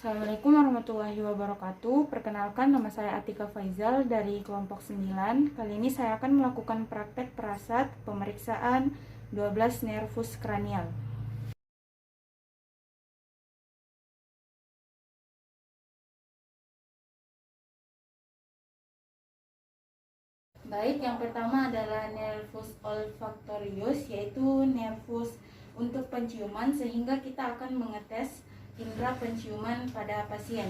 Assalamualaikum warahmatullahi wabarakatuh. Perkenalkan, nama saya Atika Faizal dari kelompok 9. Kali ini saya akan melakukan praktek perasat pemeriksaan 12 nervus kranial. Baik, yang pertama adalah nervus olfaktorius, yaitu nervus untuk penciuman, sehingga kita akan mengetes indera penciuman pada pasien.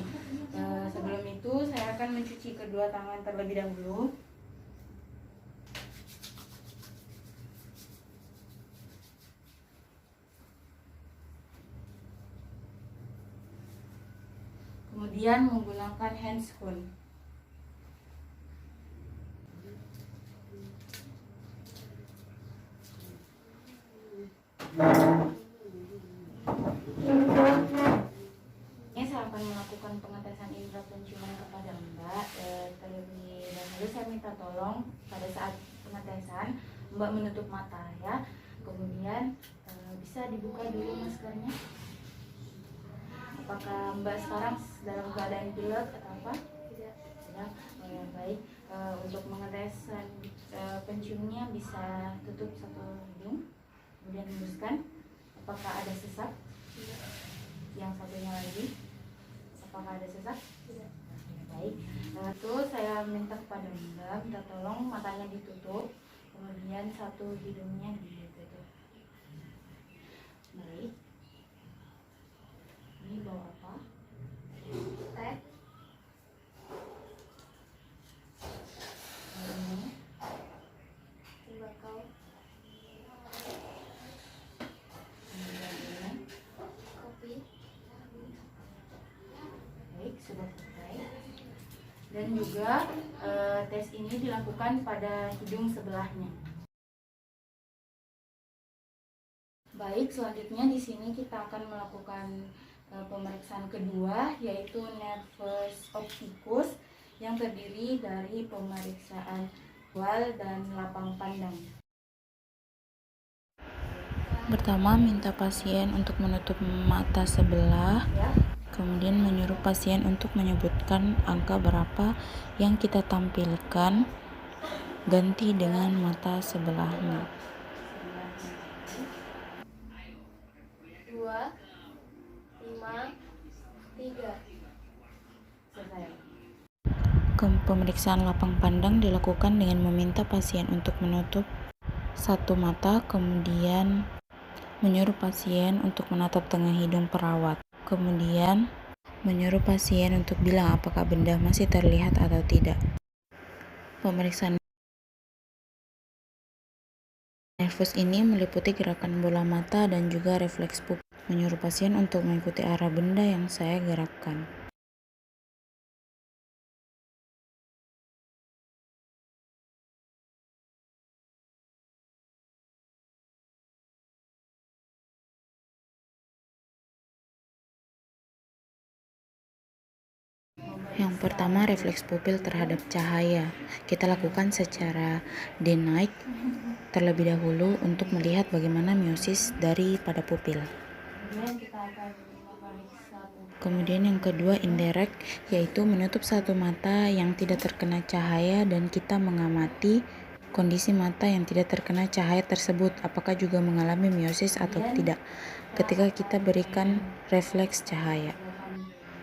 Sebelum itu saya akan mencuci kedua tangan terlebih dahulu. Kemudian menggunakan handscoon. Ini saya akan melakukan pengetesan indera penciuman kepada Mbak. Terlebih dahulu saya minta tolong pada saat pengetesan Mbak menutup mata ya. Kemudian bisa dibuka dulu maskernya. Apakah Mbak sekarang dalam keadaan pilek atau apa? Tidak. Tidak. Baik. Untuk pengetesan penciumnya bisa tutup satu hidung, kemudian hembuskan. Apakah ada sesak? Tidak. Yang satunya lagi, apakah ada sesak? Tidak. Baik. Lalu saya minta kepada Mbak, minta tolong matanya ditutup, kemudian satu hidungnya ditutup. Baik. Ini bawa apa? Teh. Ini tembakau. Kemudian ini kopi. Baik, sudah selesai. Dan juga tes ini dilakukan pada hidung sebelahnya. Baik, selanjutnya di sini kita akan melakukan pemeriksaan kedua, yaitu nervus opticus yang terdiri dari pemeriksaan visual dan lapang pandang. Pertama, minta pasien untuk menutup mata sebelah, kemudian menyuruh pasien untuk menyebutkan angka berapa yang kita tampilkan, ganti dengan mata sebelahnya. 2, 5, 3. Selesai. Pemeriksaan lapang pandang dilakukan dengan meminta pasien untuk menutup satu mata, kemudian menyuruh pasien untuk menatap tengah hidung perawat. Kemudian menyuruh pasien untuk bilang apakah benda masih terlihat atau tidak. Pemeriksaan nervus ini meliputi gerakan bola mata dan juga refleks pupil. Menyuruh pasien untuk mengikuti arah benda yang saya gerakkan. Yang pertama, refleks pupil terhadap cahaya. Kita lakukan secara D-night terlebih dahulu untuk melihat bagaimana meiosis daripada pupil. Kemudian yang kedua, indirect, yaitu menutup satu mata yang tidak terkena cahaya dan kita mengamati kondisi mata yang tidak terkena cahaya tersebut, apakah juga mengalami meiosis atau tidak, ketika kita berikan refleks cahaya.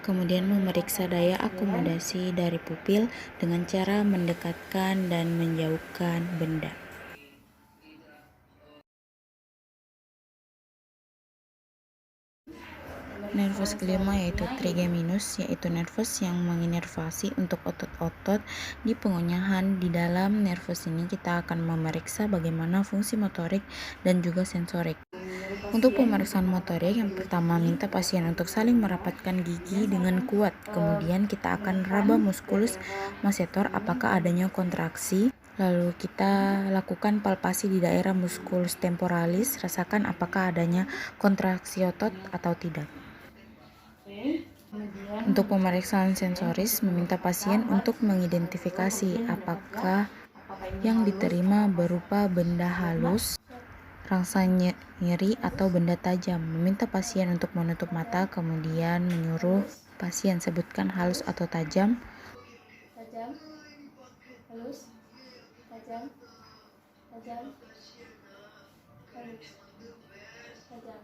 Kemudian memeriksa daya akomodasi dari pupil dengan cara mendekatkan dan menjauhkan benda. Nervus kelima yaitu trigeminus, yaitu nervus yang menginervasi untuk otot-otot di pengonyahan. Di dalam nervus ini kita akan memeriksa bagaimana fungsi motorik dan juga sensorik. Untuk pemeriksaan motorik, yang pertama minta pasien untuk saling merapatkan gigi dengan kuat. Kemudian kita akan raba musculus masseter apakah adanya kontraksi. Lalu kita lakukan palpasi di daerah musculus temporalis, rasakan apakah adanya kontraksi otot atau tidak. Untuk pemeriksaan sensoris, meminta pasien untuk mengidentifikasi apakah yang diterima berupa benda halus, rasa nyeri atau benda tajam. Meminta pasien untuk menutup mata, kemudian menyuruh pasien. Sebutkan halus atau tajam. tajam, halus, tajam, tajam, halus, tajam.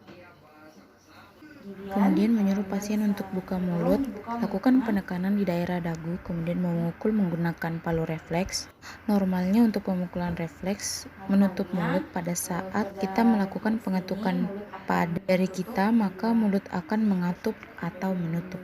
Kemudian menyuruh pasien untuk buka mulut, lakukan penekanan di daerah dagu, kemudian memukul menggunakan palu refleks. Normalnya untuk pemukulan refleks menutup mulut pada saat kita melakukan pengetukan pada jari kita, maka mulut akan mengatup atau menutup.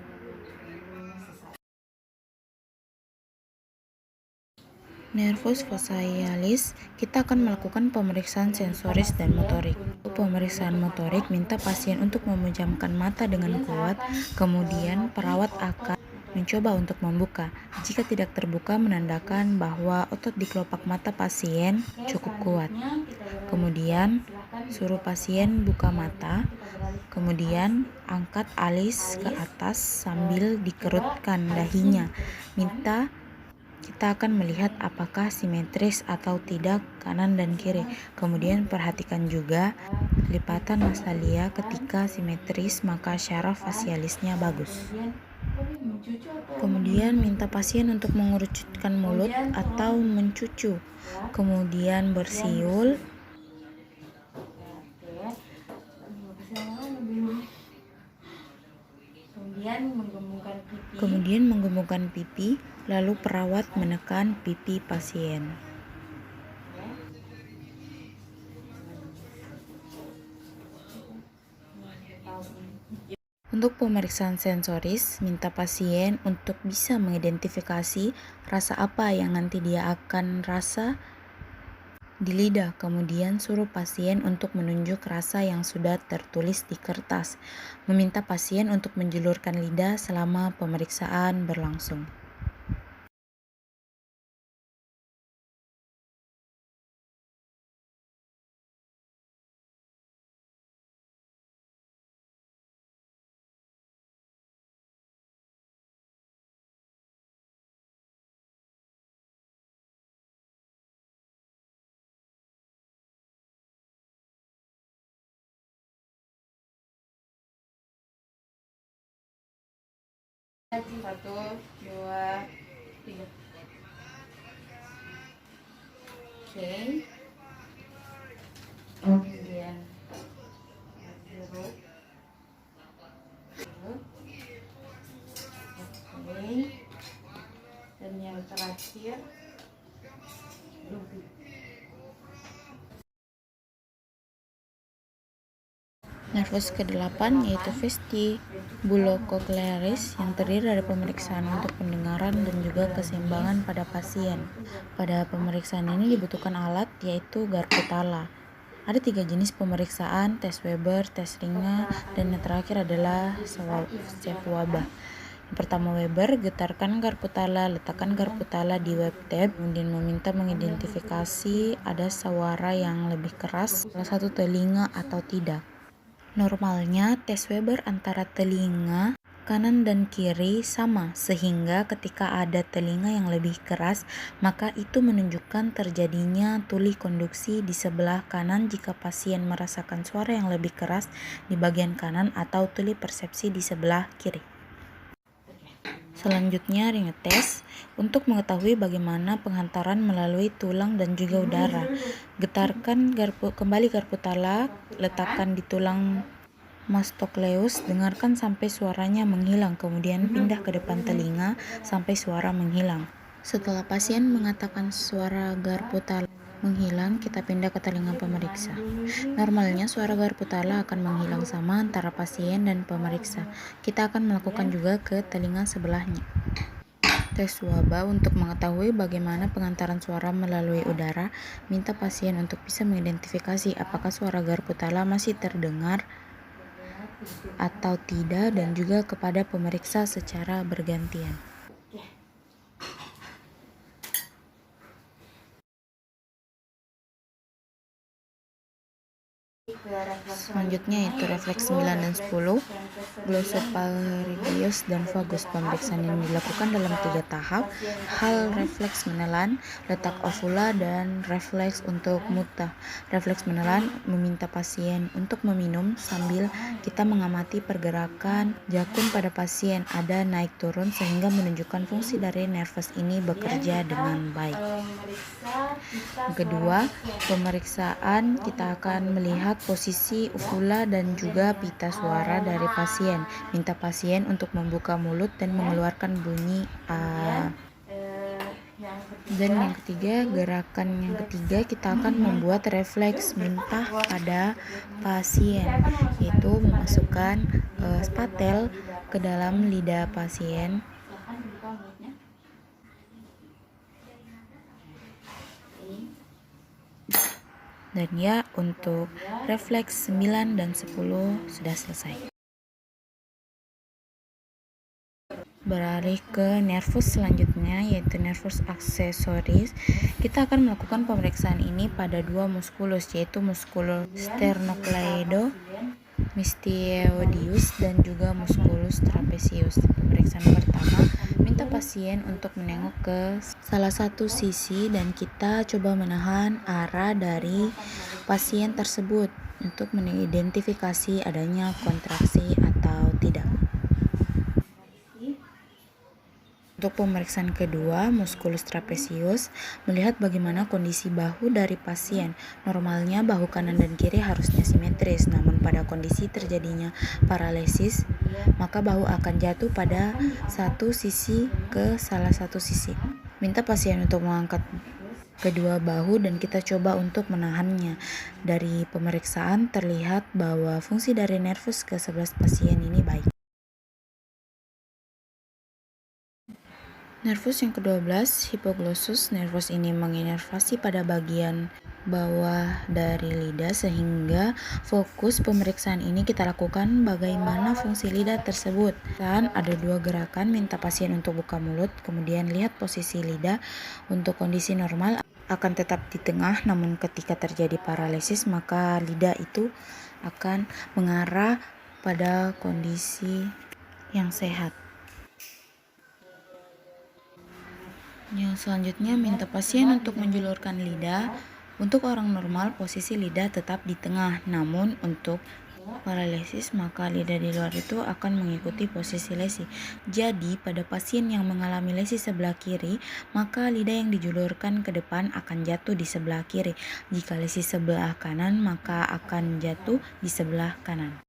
Nervus facialis, kita akan melakukan pemeriksaan sensoris dan motorik. Untuk pemeriksaan motorik, minta pasien untuk memejamkan mata dengan kuat, kemudian perawat akan mencoba untuk membuka. Jika tidak terbuka, menandakan bahwa otot di kelopak mata pasien cukup kuat. Kemudian, suruh pasien buka mata, kemudian angkat alis ke atas sambil dikerutkan dahinya. Kita akan melihat apakah simetris atau tidak kanan dan kiri. Kemudian perhatikan juga lipatan nasalia. Ketika simetris, maka syaraf fasialisnya bagus. Kemudian minta pasien untuk mengerucutkan mulut atau mencucu. Kemudian bersiul. Kemudian menggembungkan pipi, lalu perawat menekan pipi pasien. Untuk pemeriksaan sensoris, minta pasien untuk bisa mengidentifikasi rasa apa yang nanti dia akan rasa di lidah. Kemudian suruh pasien untuk menunjuk rasa yang sudah tertulis di kertas. Meminta pasien untuk menjulurkan lidah selama pemeriksaan berlangsung. Satu, dua, tiga. Oke. Kemudian jeruk. Oke. Dan yang terakhir lubang. Nervus ke-8 yaitu vestibulocochlearis yang terdiri dari pemeriksaan untuk pendengaran dan juga keseimbangan pada pasien. Pada pemeriksaan ini dibutuhkan alat yaitu garpu tala. Ada 3 jenis pemeriksaan, tes Weber, tes Ringe, dan yang terakhir adalah Schwab. Yang pertama Weber, getarkan garpu tala, letakkan garpu tala di web tab, kemudian meminta mengidentifikasi ada suara yang lebih keras salah satu telinga atau tidak. Normalnya tes Weber antara telinga kanan dan kiri sama, sehingga ketika ada telinga yang lebih keras, maka itu menunjukkan terjadinya tuli konduksi di sebelah kanan jika pasien merasakan suara yang lebih keras di bagian kanan atau tuli persepsi di sebelah kiri. Selanjutnya ringe tes untuk mengetahui bagaimana penghantaran melalui tulang dan juga udara. Getarkan kembali garpu tala, letakkan di tulang mastocleus, dengarkan sampai suaranya menghilang, kemudian pindah ke depan telinga sampai suara menghilang. Setelah pasien mengatakan suara garpu tala menghilang, kita pindah ke telinga pemeriksa. Normalnya suara garpu tala akan menghilang sama antara pasien dan pemeriksa. Kita akan melakukan juga ke telinga sebelahnya. Tes Schwab untuk mengetahui bagaimana pengantaran suara melalui udara, minta pasien untuk bisa mengidentifikasi apakah suara garpu tala masih terdengar atau tidak, dan juga kepada pemeriksa secara bergantian. selanjutnya yaitu refleks 9 dan 10, glossopharyngeus dan vagus. Pemeriksaan ini dilakukan dalam 3 tahap: hal refleks menelan, letak ovula, dan refleks untuk muntah. Refleks menelan meminta pasien untuk meminum sambil kita mengamati pergerakan jakun pada pasien, ada naik turun sehingga menunjukkan fungsi dari nervus ini bekerja dengan baik. Kedua, pemeriksaan kita akan melihat posisi uvula dan juga pita suara dari pasien. Minta pasien untuk membuka mulut dan mengeluarkan bunyi A. Dan yang ketiga, gerakan yang ketiga kita akan membuat refleks muntah pada pasien, yaitu memasukkan spatel ke dalam lidah pasien. Dan ya, untuk refleks 9 dan 10 sudah selesai. Beralih ke nervus selanjutnya, yaitu nervus aksesoris. Kita akan melakukan pemeriksaan ini pada 2 muskulus, yaitu muskulus sternocleido mystiodius dan juga musculus trapezius. Pemeriksaan pertama, minta pasien untuk menengok ke salah satu sisi dan kita coba menahan arah dari pasien tersebut untuk mengidentifikasi adanya kontraksi atau tidak. Untuk pemeriksaan kedua, musculus trapezius, melihat bagaimana kondisi bahu dari pasien. Normalnya bahu kanan dan kiri harusnya simetris, namun pada kondisi terjadinya paralesis, maka bahu akan jatuh pada satu sisi ke salah satu sisi. Minta pasien untuk mengangkat kedua bahu dan kita coba untuk menahannya. Dari pemeriksaan terlihat bahwa fungsi dari nervus ke-11 pasien ini baik. Nervus yang ke-12, hipoglossus. Nervus ini menginervasi pada bagian bawah dari lidah sehingga fokus pemeriksaan ini kita lakukan bagaimana fungsi lidah tersebut. Dan ada 2 gerakan, minta pasien untuk buka mulut, kemudian lihat posisi lidah. Untuk kondisi normal akan tetap di tengah, namun ketika terjadi paralesis maka lidah itu akan mengarah pada kondisi yang sehat. Yang selanjutnya, minta pasien untuk menjulurkan lidah. Untuk orang normal, posisi lidah tetap di tengah, namun untuk paralesis maka lidah di luar itu akan mengikuti posisi lesi. Jadi pada pasien yang mengalami lesi sebelah kiri, maka lidah yang dijulurkan ke depan akan jatuh di sebelah kiri. Jika lesi sebelah kanan, maka akan jatuh di sebelah kanan.